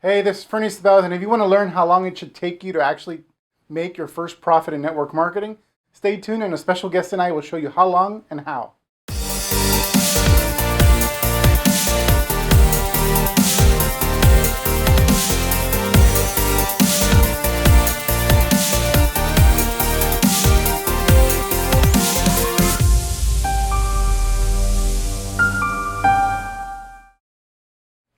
Hey, this is Fernie Stabels, and if you want to learn how long it should take you to actually make your first profit in network marketing, stay tuned and a special guest and I will show you how long and how.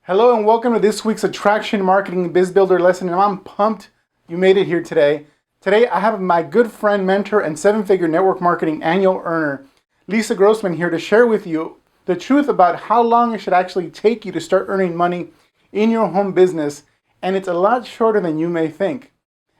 Hello and welcome to this week's Attraction Marketing Biz Builder lesson, and I'm pumped you made it here today. Today I have my good friend, mentor, and seven-figure network marketing annual earner, Lisa Grossman, here to share with you the truth about how long it should actually take you to start earning money in your home business, and it's a lot shorter than you may think.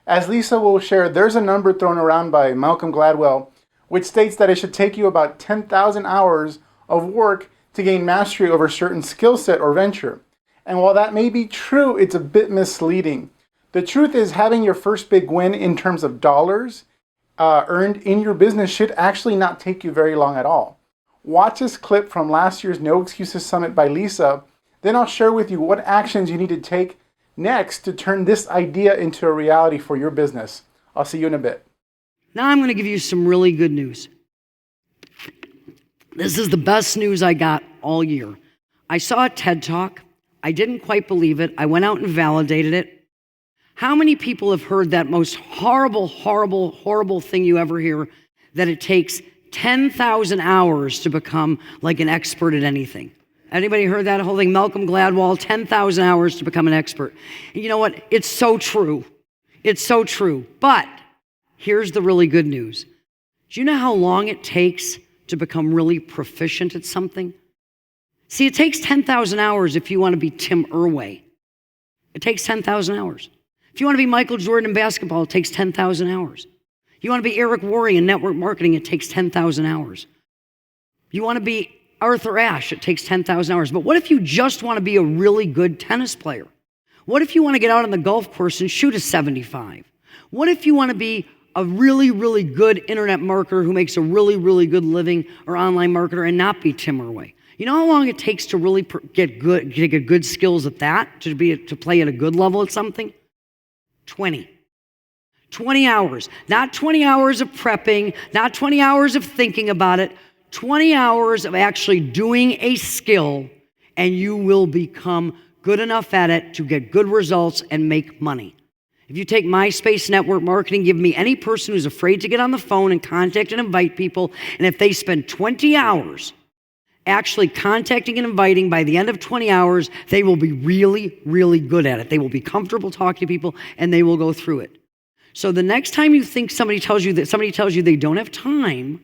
As Lisa will share, there's a number thrown around by Malcolm Gladwell, which states that it should take you about 10,000 hours of work to gain mastery over a certain skill set or venture. And while that may be true, it's a bit misleading. The truth is, having your first big win in terms of dollars earned in your business should actually not take you very long at all. Watch this clip from last year's No Excuses Summit by Lisa. Then I'll share with you what actions you need to take next to turn this idea into a reality for your business. I'll see you in a bit. Now I'm going to give you some really good news. This is the best news I got all year. I saw a TED Talk. I didn't quite believe it. I went out and validated it. How many people have heard that most horrible, horrible, horrible thing you ever hear, that it takes 10,000 hours to become like an expert at anything? Anybody heard that whole thing? Malcolm Gladwell, 10,000 hours to become an expert. And you know what? It's so true. It's so true. But here's the really good news. Do you know how long it takes to become really proficient at something? See, it takes 10,000 hours if you want to be Tim Irway. It takes 10,000 hours. If you want to be Michael Jordan in basketball, it takes 10,000 hours. You want to be Eric Worre in network marketing, it takes 10,000 hours. You want to be Arthur Ashe, it takes 10,000 hours. But what if you just want to be a really good tennis player? What if you want to get out on the golf course and shoot a 75? What if you want to be a really, really good internet marketer who makes a really, really good living, or online marketer, and not be Tim Irway? You know how long it takes to really get good skills at that, to play at a good level at something? 20 hours. Not 20 hours of prepping, not 20 hours of thinking about it, 20 hours of actually doing a skill, and you will become good enough at it to get good results and make money. If you take MySpace network marketing, give me any person who's afraid to get on the phone and contact and invite people, and if they spend 20 hours actually contacting and inviting, by the end of 20 hours, they will be really, really good at it. They will be comfortable talking to people, and they will go through it. So the next time you think somebody tells you they don't have time,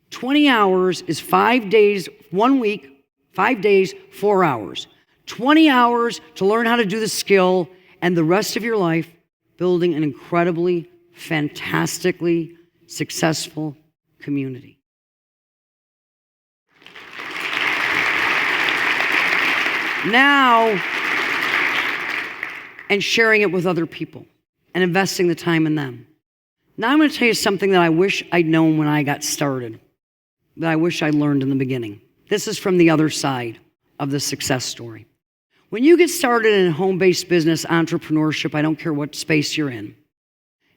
20 hours is 5 days, 1 week, 5 days, 4 hours. 20 hours to learn how to do the skill, and the rest of your life building an incredibly, fantastically successful community. Now, and sharing it with other people and investing the time in them. Now I'm going to tell you something that I wish I'd known when I got started, that I wish I learned in the beginning. This is from the other side of the success story. When you get started in home-based business, entrepreneurship, I don't care what space you're in,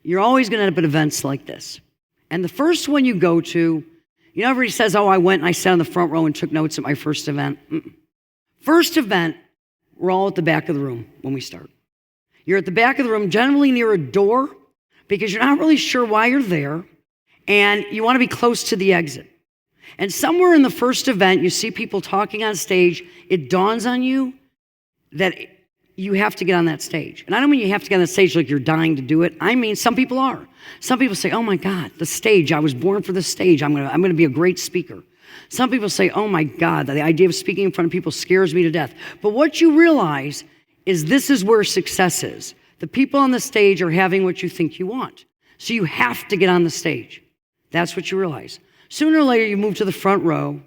you're always going to end up at events like this. And the first one you go to, everybody says, oh, I went and I sat in the front row and took notes at my first event. First event, we're all at the back of the room when we start. You're at the back of the room, generally near a door, because you're not really sure why you're there, and you want to be close to the exit. And somewhere in the first event, you see people talking on stage. It dawns on you that you have to get on that stage. And I don't mean you have to get on the stage like you're dying to do it. I mean, some people are. Some people say, oh my God, the stage, I was born for the stage. I'm going to be a great speaker. Some people say, oh my God, the idea of speaking in front of people scares me to death. But what you realize is this is where success is. The people on the stage are having what you think you want. So you have to get on the stage. That's what you realize. Sooner or later, you move to the front row,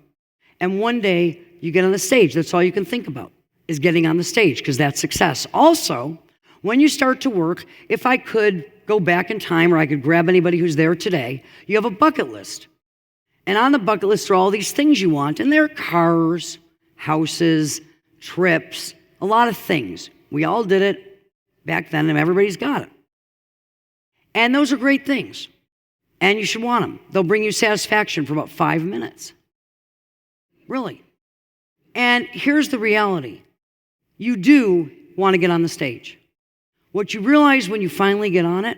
and one day you get on the stage. That's all you can think about, is getting on the stage, because that's success. Also, when you start to work, if I could go back in time, or I could grab anybody who's there today, you have a bucket list. And on the bucket list are all these things you want, and they're cars, houses, trips, a lot of things. We all did it back then, and everybody's got it. And those are great things. And you should want them. They'll bring you satisfaction for about 5 minutes. Really. And here's the reality. You do want to get on the stage. What you realize when you finally get on it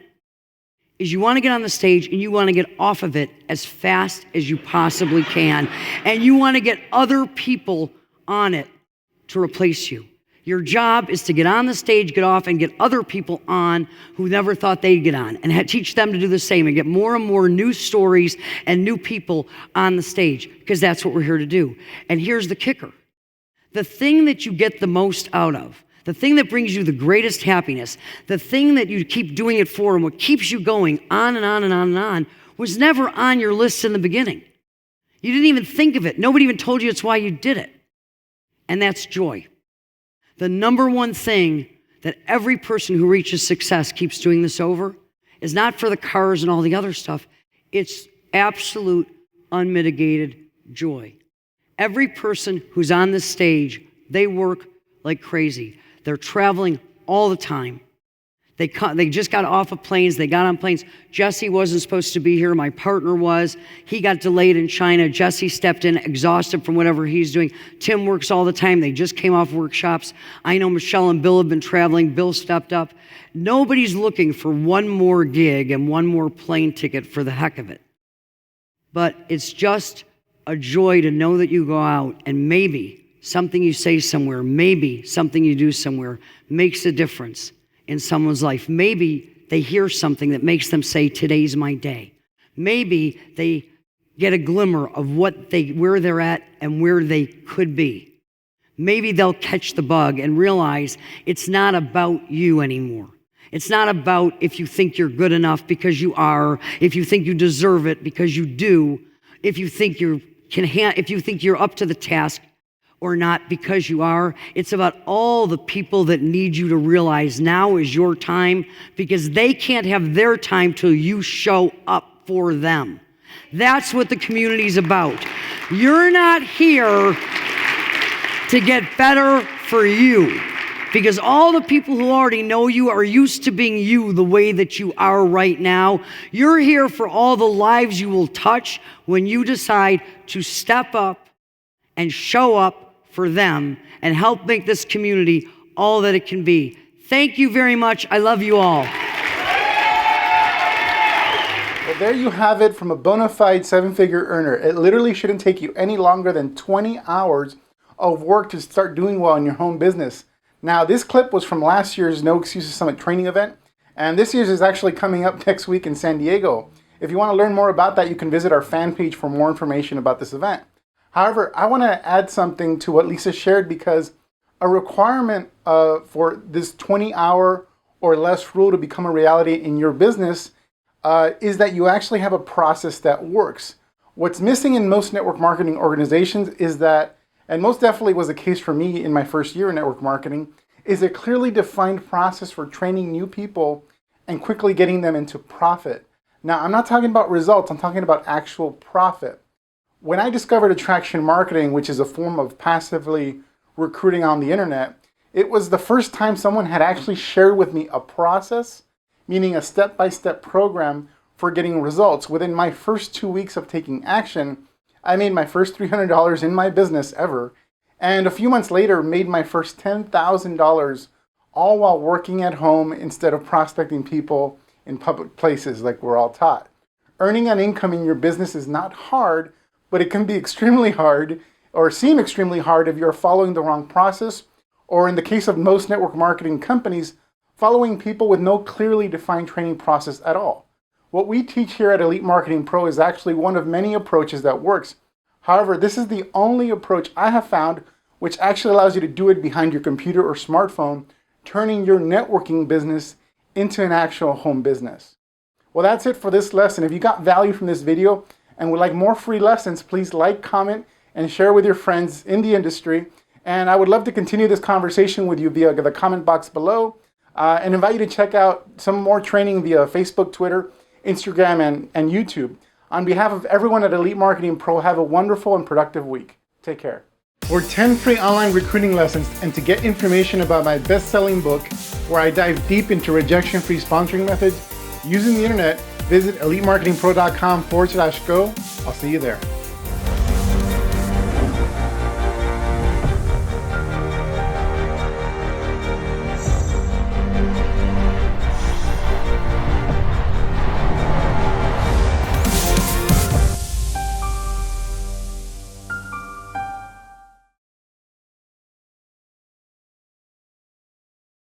is you want to get on the stage and you want to get off of it as fast as you possibly can. And you want to get other people on it to replace you. Your job is to get on the stage, get off, and get other people on who never thought they'd get on, and teach them to do the same and get more and more new stories and new people on the stage, because that's what we're here to do. And here's the kicker. The thing that you get the most out of, the thing that brings you the greatest happiness, the thing that you keep doing it for and what keeps you going on and on and on and on, was never on your list in the beginning. You didn't even think of it. Nobody even told you it's why you did it. And that's joy. The number one thing that every person who reaches success keeps doing this over is not for the cars and all the other stuff. It's absolute, unmitigated joy. Every person who's on this stage, they work like crazy. They're traveling all the time. They just got off of planes. They got on planes. Jesse wasn't supposed to be here. My partner was. He got delayed in China. Jesse stepped in exhausted from whatever he's doing. Tim works all the time. They just came off workshops. I know Michelle and Bill have been traveling. Bill stepped up. Nobody's looking for one more gig and one more plane ticket for the heck of it. But it's just a joy to know that you go out and maybe something you say somewhere, maybe something you do somewhere makes a difference in someone's life. Maybe they hear something that makes them say, today's my day. Maybe they get a glimmer of where they're at and where they could be. Maybe they'll catch the bug and realize it's not about you anymore. It's not about if you think you're good enough, because you are, if you think you deserve it because you do, if you think if you think you're up to the task or not because you are. It's about all the people that need you to realize now is your time, because they can't have their time till you show up for them. That's what the community's about. You're not here to get better for you, because all the people who already know you are used to being you the way that you are right now. You're here for all the lives you will touch when you decide to step up and show up for them and help make this community all that it can be. Thank you very much. I love you all. Well, there you have it from a bona fide seven-figure earner. It literally shouldn't take you any longer than 20 hours of work to start doing well in your home business. Now, this clip was from last year's No Excuses Summit training event, and this year's is actually coming up next week in San Diego. If you want to learn more about that, you can visit our fan page for more information about this event. However, I want to add something to what Lisa shared, because a requirement for this 20-hour or less rule to become a reality in your business is that you actually have a process that works. What's missing in most network marketing organizations is that, and most definitely was the case for me in my first year in network marketing, is a clearly defined process for training new people and quickly getting them into profit. Now, I'm not talking about results, I'm talking about actual profit. When I discovered attraction marketing, which is a form of passively recruiting on the internet, it was the first time someone had actually shared with me a process, meaning a step-by-step program for getting results. Within my first 2 weeks of taking action, I made my first $300 in my business ever, and a few months later made my first $10,000, all while working at home instead of prospecting people in public places like we're all taught. Earning an income in your business is not hard, but it can be extremely hard, or seem extremely hard, if you're following the wrong process, or in the case of most network marketing companies, following people with no clearly defined training process at all. What we teach here at Elite Marketing Pro is actually one of many approaches that works. However, this is the only approach I have found which actually allows you to do it behind your computer or smartphone, turning your networking business into an actual home business. Well, that's it for this lesson. If you got value from this video and would like more free lessons, please like, comment, and share with your friends in the industry. And I would love to continue this conversation with you via the comment box below, and invite you to check out some more training via Facebook, Twitter, Instagram, and YouTube. On behalf of everyone at Elite Marketing Pro, have a wonderful and productive week. Take care. For 10 free online recruiting lessons and to get information about my best-selling book, where I dive deep into rejection-free sponsoring methods using the internet, visit elitemarketingpro.com/go. I'll see you there.